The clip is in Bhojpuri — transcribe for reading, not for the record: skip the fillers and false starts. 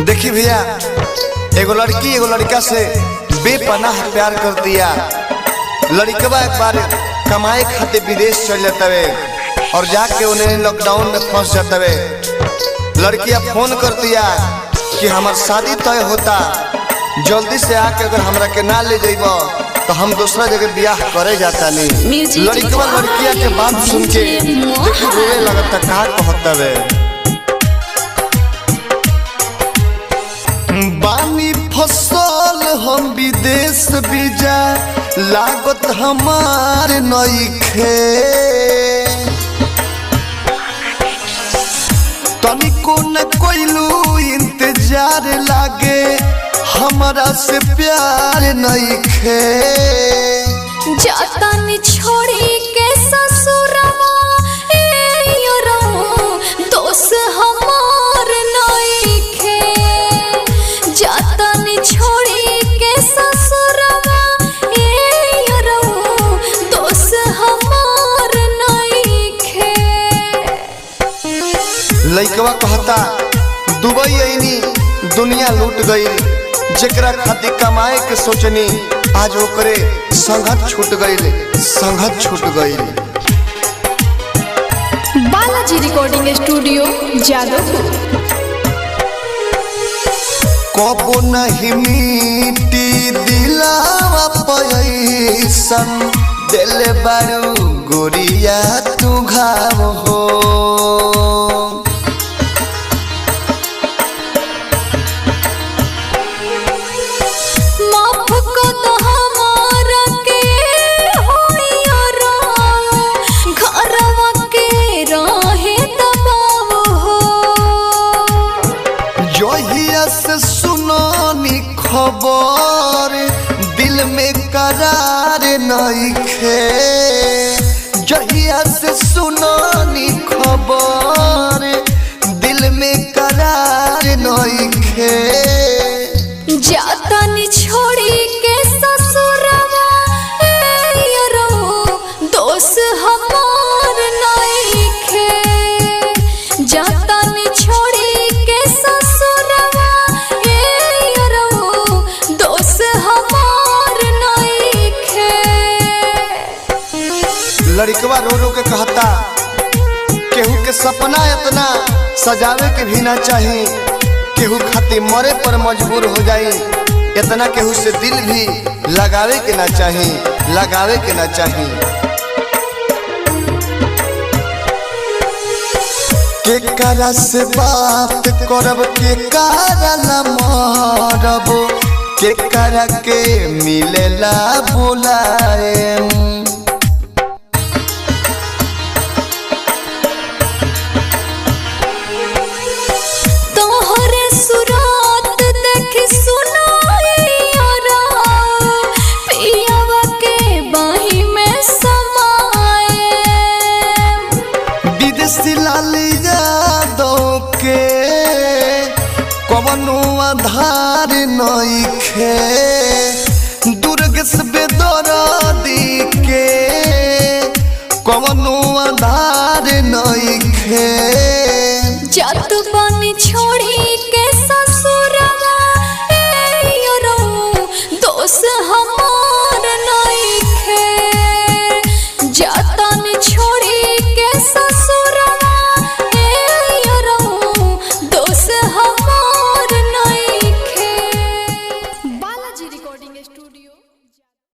देखी भैया, एगो लड़की एगो लड़का से बेपनाह प्यार कर दिया। लड़कवा एक बार कमाए खातिर विदेश चल जाता है और जाके उन्हें लॉकडाउन में फंस जाता है। लड़किया फोन कर दिया कि हमार शादी तय होता, जल्दी से आके अगर हमरा के ना ले जाइब तो हम दूसरा जगह ब्याह करे जाता नहीं। लड़कवा लड़किया के बात सुन के रोए लगता, कहा कहता है बानी फसल हम विदेश बीजा लागत हमार नइखे, तनिको न कोइलू इंतजार लागे हमारा से प्यार नइखे। जाता नि छोड़ी के ससुरवा ए योरा दोस्त हमार नइखे। जाता नि छोड़ी के ससुरवा ए योरा दोस्त हमार नइखे। लइकवा कहता दुबई आईनी दुनिया लूट गई, जेकरा खातिर कमाए के सोचनी आज ओकरे संगत छूट गई, संगत छूट गई। Balaji recording studio Jadavpur. कबो नहीं मिटी दिलावा पैसन दिल बारू गोरिया तू घाव हो। से सुनानी खबर दिल में करार नइखे, जहिया से सुनानी खबर दिल में करार नइखे। जाता नि छोड़ी के ससुरवा ए योरा दोस्त हमार नइखे। जाता नि छोड़ी के ससुरवा ए योरा दोस्त हमार नइखे। लड़कवा रो रो के कहता केहू के सपना इतना सजावे के भी ना चाही, केहू खातिर मरे पर मजबूर हो जाई, इतना केहू से दिल भी लगावे के ना चाही, लगावे के ना चाही। केकरा से बात करब केकरा ला मरब, केकरा के मिलेला बुलाएम। कवनो आधार नइखे दुर्ग से बेदर्दी के, कवनो आधार नइखे। जात बानी छोड़ी के ससुरवा ए योरा दोस्त हमार नइखे। जाता नि छोड़ी के ससुरवा ए योरा दोस्त हमार नइखे। Balaji recording studio.